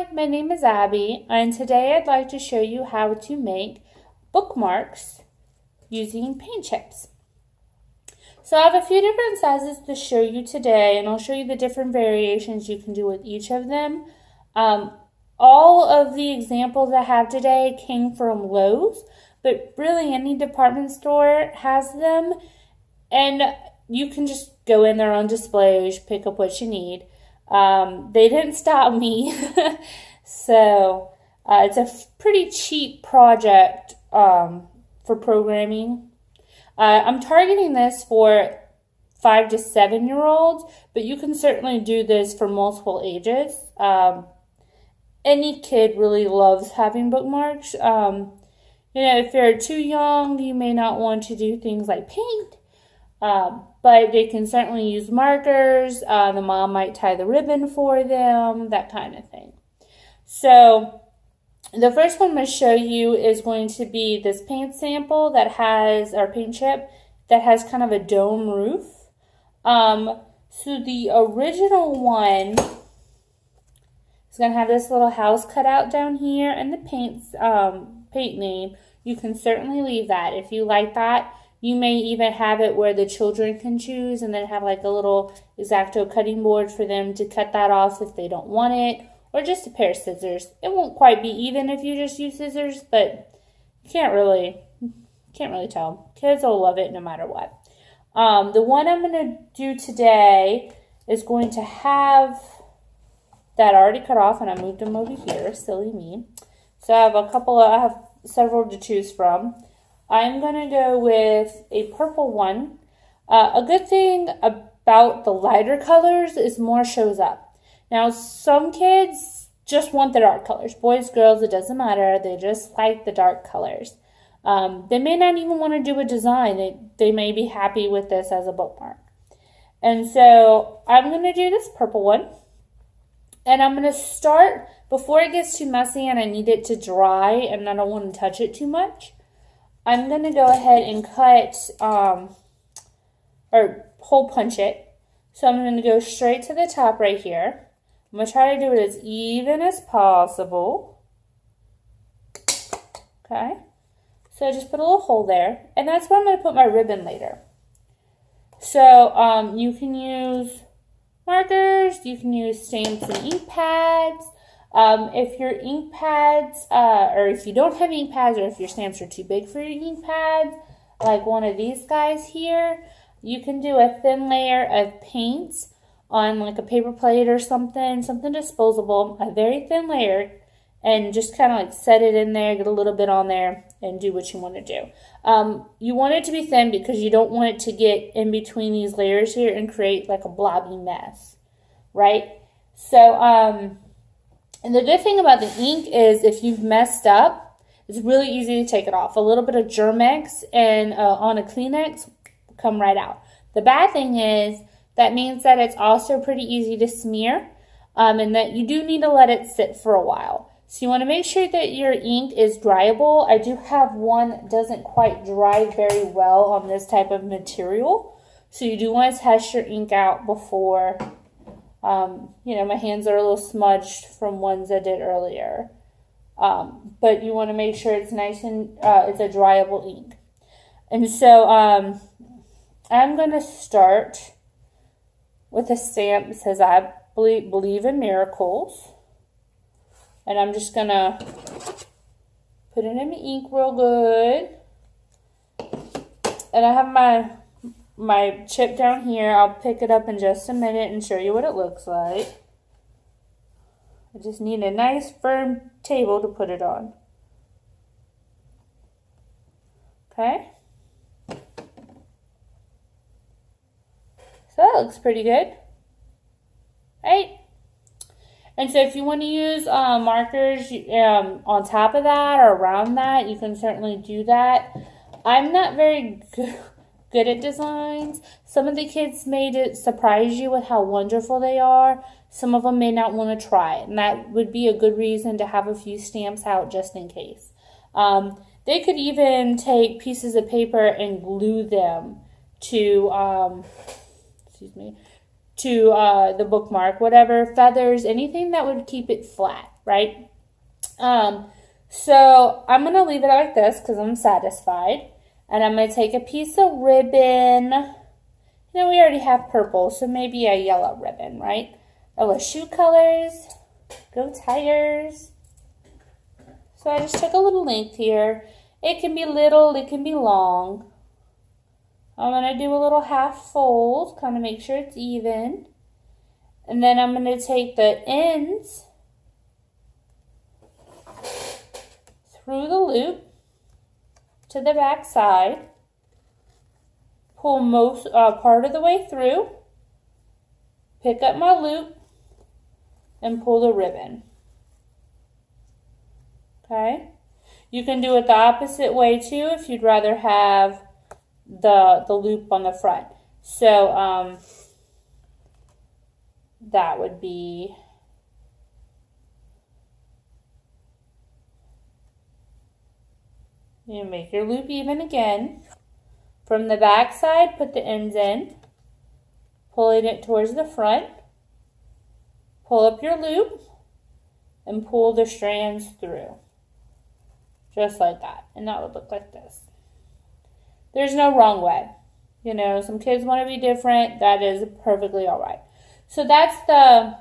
Hi, my name is Abby, and today I'd like to show you how to make bookmarks using paint chips. So I have a few different sizes to show you today, and I'll show you the different variations you can do with each of them. All of the examples I have today came from Lowe's, but really any department store has them, and you can just go in there on displays, pick up what you need. They didn't stop me, so it's a pretty cheap project for programming. I'm targeting this for 5 to 7 year olds, but you can certainly do this for multiple ages. Any kid really loves having bookmarks. If you're too young, you may not want to do things like paint. But they can certainly use markers. The mom might tie the ribbon for them, that kind of thing. So the first one I'm going to show you is going to be this paint sample that has, or paint chip, that has kind of a dome roof. So the original one is going to have this little house cut out down here and the paint name. You can certainly leave that if you like that. You may even have it where the children can choose and then have like a little X-Acto cutting board for them to cut that off if they don't want it, or just a pair of scissors. It won't quite be even if you just use scissors, but you can't really tell. Kids will love it no matter what. The one I'm going to do today is going to have that already cut off, and I moved them over here. Silly me. So I have several to choose from. I'm going to go with a purple one. A good thing about the lighter colors is more shows up. Now, some kids just want the dark colors. Boys, girls, it doesn't matter. They just like the dark colors. They may not even want to do a design. They may be happy with this as a bookmark. And so I'm going to do this purple one. And I'm going to start, before it gets too messy and I need it to dry and I don't want to touch it too much, I'm going to go ahead and cut, or hole punch it. So I'm going to go straight to the top right here. I'm going to try to do it as even as possible. Okay. So I just put a little hole there. And that's where I'm going to put my ribbon later. So you can use markers, you can use stamps and ink pads. If your ink pads, or if you don't have ink pads, or if your stamps are too big for your ink pads, like one of these guys here, you can do a thin layer of paint on like a paper plate or something disposable, a very thin layer, and just kind of like set it in there, get a little bit on there, and do what you want to do. You want it to be thin because you don't want it to get in between these layers here and create like a blobby mess, right? So, and the good thing about the ink is if you've messed up, it's really easy to take it off. A little bit of Germ-X and on a Kleenex will come right out. The bad thing is that means that it's also pretty easy to smear, and that you do need to let it sit for a while. So you want to make sure that your ink is dryable. I do have one that doesn't quite dry very well on this type of material. So you do want to test your ink out before. My hands are a little smudged from ones I did earlier. But you want to make sure it's nice and it's a dryable ink. And so I'm going to start with a stamp that says I believe in miracles. And I'm just going to put it in the ink real good. And I have my chip down here. I'll pick it up in just a minute and show you what it looks like. I just need a nice firm table to put it on. Okay. So that looks pretty good. Right? And so if you want to use markers on top of that or around that, you can certainly do that. I'm not very good at designs. Some of the kids made it surprise you with how wonderful they are. Some of them may not want to try it, and that would be a good reason to have a few stamps out just in case. They could even take pieces of paper and glue them to to the bookmark, whatever, feathers, anything that would keep it flat. right? So I'm going to leave it like this because I'm satisfied. And I'm going to take a piece of ribbon. You know, we already have purple, so maybe a yellow ribbon, right? Oh, shoe colors. Go Tigers. So I just took a little length here. It can be little, it can be long. I'm going to do a little half fold, kind of make sure it's even. And then I'm going to take the ends through the loop to the back side, pull most part of the way through, pick up my loop, and pull the ribbon. Okay, you can do it the opposite way too if you'd rather have the loop on the front. So that would be you make your loop even again. From the back side, put the ends in, pulling it towards the front, pull up your loop, and pull the strands through. Just like that. And that would look like this. There's no wrong way. You know, some kids want to be different. That is perfectly all right. So that's the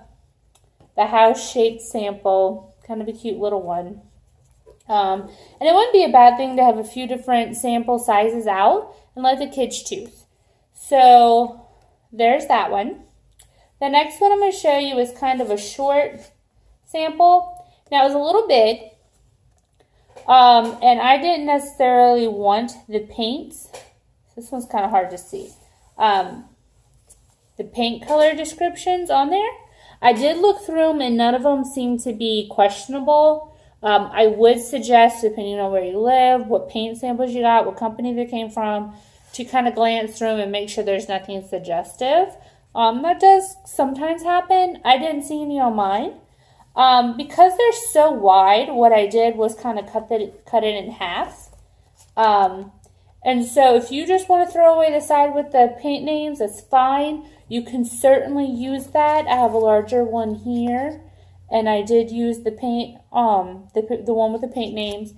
house-shaped sample. Kind of a cute little one. And it wouldn't be a bad thing to have a few different sample sizes out and let the kids choose. So there's that one. The next one I'm going to show you is kind of a short sample. Now it was a little big, and I didn't necessarily want the paints. This one's kind of hard to see. The paint color descriptions on there. I did look through them and none of them seem to be questionable. I would suggest, depending on where you live, what paint samples you got, what company they came from, to kind of glance through them and make sure there's nothing suggestive. That does sometimes happen. I didn't see any on mine. Because they're so wide, what I did was kind of cut it in half. And so if you just want to throw away the side with the paint names, that's fine. You can certainly use that. I have a larger one here. And I did use the paint, the one with the paint names.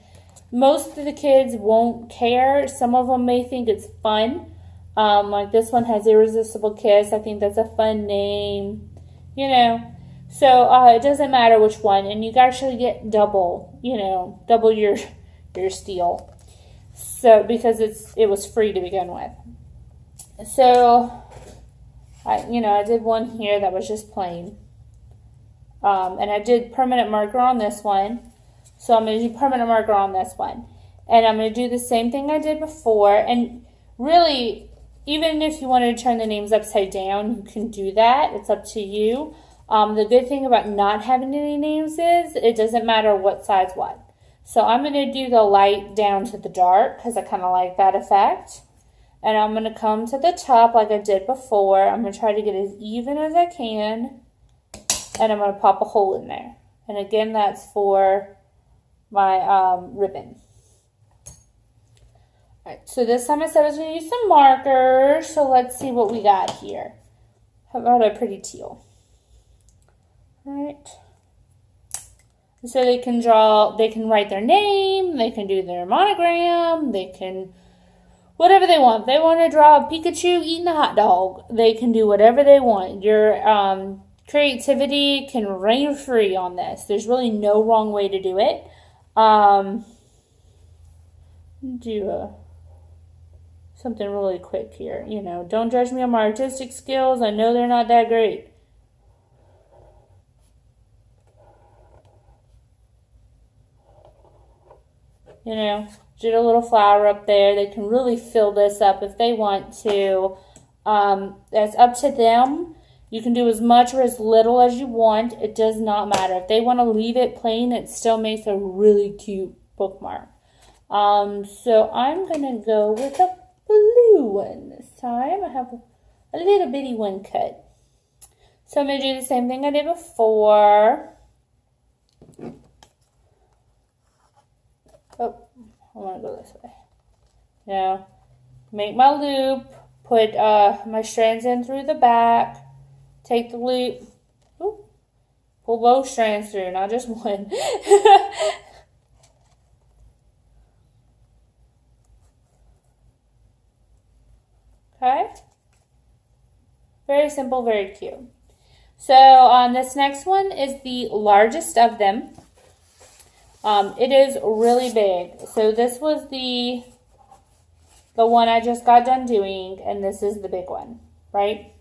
Most of the kids won't care. Some of them may think it's fun. Like this one has Irresistible Kiss. I think that's a fun name, you know. So it doesn't matter which one. And you actually get double, you know, double your steal. So because it was free to begin with. So, I did one here that was just plain. And I did permanent marker on this one. So I'm going to do permanent marker on this one. And I'm going to do the same thing I did before. And really, even if you wanted to turn the names upside down, you can do that. It's up to you. The good thing about not having any names is it doesn't matter what side's what. So I'm going to do the light down to the dark because I kind of like that effect. And I'm going to come to the top like I did before. I'm going to try to get as even as I can. And I'm going to pop a hole in there. And again, that's for my ribbon. Alright, so this time I said I was going to use some markers. So let's see what we got here. How about a pretty teal? Alright. So they can write their name, they can do their monogram, they can, whatever they want. If they want to draw a Pikachu eating a hot dog, they can do whatever they want. Your creativity can reign free on this. There's really no wrong way to do it. Do something really quick here. You know, don't judge me on my artistic skills. I know they're not that great. You know, did a little flower up there. They can really fill this up if they want to. That's up to them. You can do as much or as little as you want. It does not matter. If they want to leave it plain, it still makes a really cute bookmark. So I'm going to go with a blue one this time. I have a little bitty one cut. So I'm going to do the same thing I did before. Oh, I want to go this way. Now, make my loop, put my strands in through the back, take the loop, Pull both strands through, not just one. Okay? Very simple, very cute. So this next one is the largest of them. It is really big. So this was the one I just got done doing, and this is the big one, right?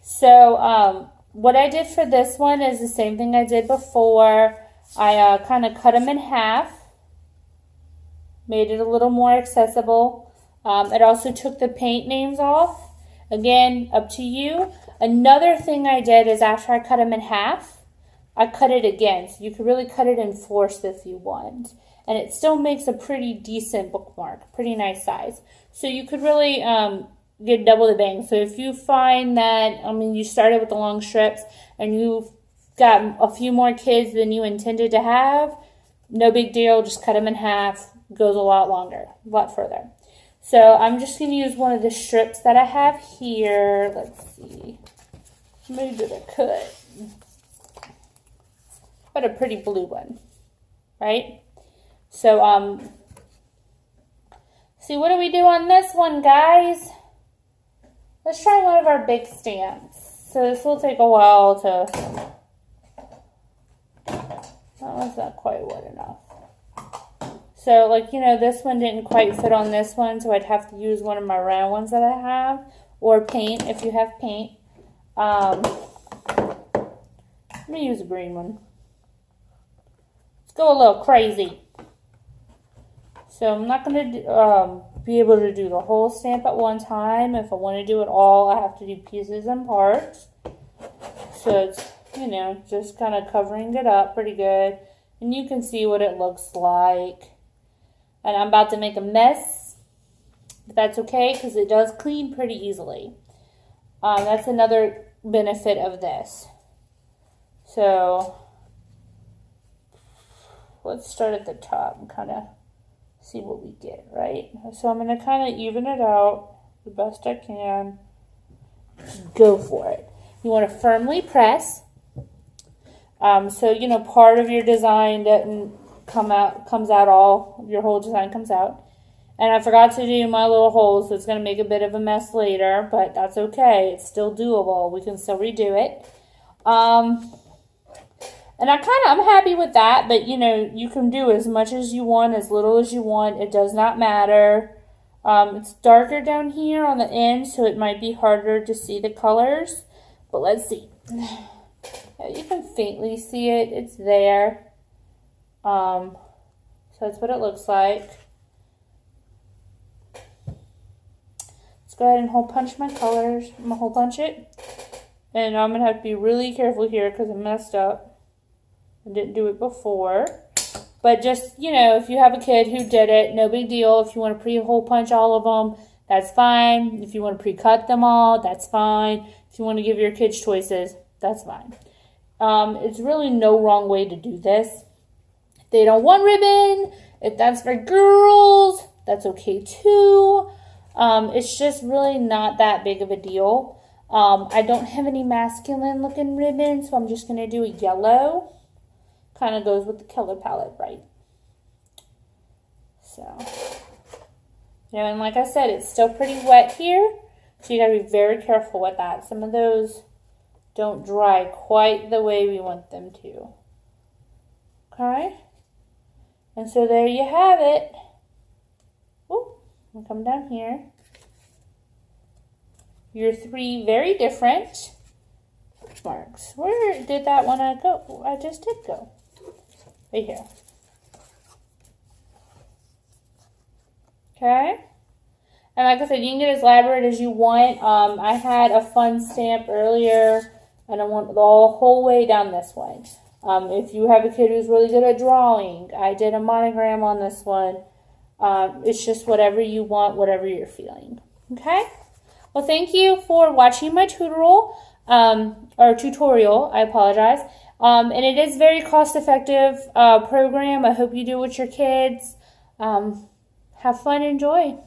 So what I did for this one is the same thing I did before. I kind of cut them in half, made it a little more accessible. It also took the paint names off. Again, up to you. Another thing I did is after I cut them in half, I cut it again. So you could really cut it in fourths if you want. And it still makes a pretty decent bookmark, pretty nice size. So you could really get double the bang. So if you find that, you started with the long strips and you've got a few more kids than you intended to have, no big deal. Just cut them in half. Goes a lot longer, a lot further. So I'm just going to use one of the strips that I have here. Let's see. How many did I cut? But a pretty blue one, right? So, see, what do we do on this one, guys? Let's try one of our big stamps. So this will take a while to, that one's not quite wet enough. So, this one didn't quite fit on this one, so I'd have to use one of my round ones that I have, or paint if you have paint. I'm going to use a green one. Let's go a little crazy. So I'm not going to be able to do the whole stamp at one time. If I want to do it all, I have to do pieces and parts. So it's, just kind of covering it up pretty good. And you can see what it looks like. And I'm about to make a mess. But that's okay because it does clean pretty easily. That's another benefit of this. So let's start at the top and kind of see what we get, right? So I'm going to kind of even it out the best I can. Just go for it. You want to firmly press. So, part of your design doesn't comes out all, your whole design comes out. And I forgot to do my little holes, so it's going to make a bit of a mess later, but that's okay. It's still doable. We can still redo it. And I'm happy with that, but you can do as much as you want, as little as you want. It does not matter. It's darker down here on the end, so it might be harder to see the colors, but let's see. You can faintly see it. It's there. So that's what it looks like. Let's go ahead and hole punch my colors. I'm going to hole punch it. And I'm going to have to be really careful here because I messed up. I didn't do it before. But just, if you have a kid who did it, no big deal. If you want to pre-hole punch all of them, that's fine. If you want to pre-cut them all, that's fine. If you want to give your kids choices, that's fine. It's really no wrong way to do this. If they don't want ribbon, if that's for girls, that's okay too. It's just really not that big of a deal. I don't have any masculine looking ribbon, so I'm just going to do a yellow. Kind of goes with the color palette, right? So, and like I said, it's still pretty wet here, so you got to be very careful with that. Some of those don't dry quite the way we want them to. Okay? And so there you have it. Ooh, I'll come down here. Your three very different bookmarks. Where did that one go? I just did go. Right here. Okay. And like I said, you can get as elaborate as you want. I had a fun stamp earlier, and I went the whole way down this one. If you have a kid who's really good at drawing, I did a monogram on this one. It's just whatever you want, whatever you're feeling. Okay? Well, thank you for watching my tutorial, I apologize. And it is a very cost-effective program. I hope you do it with your kids. Have fun, enjoy.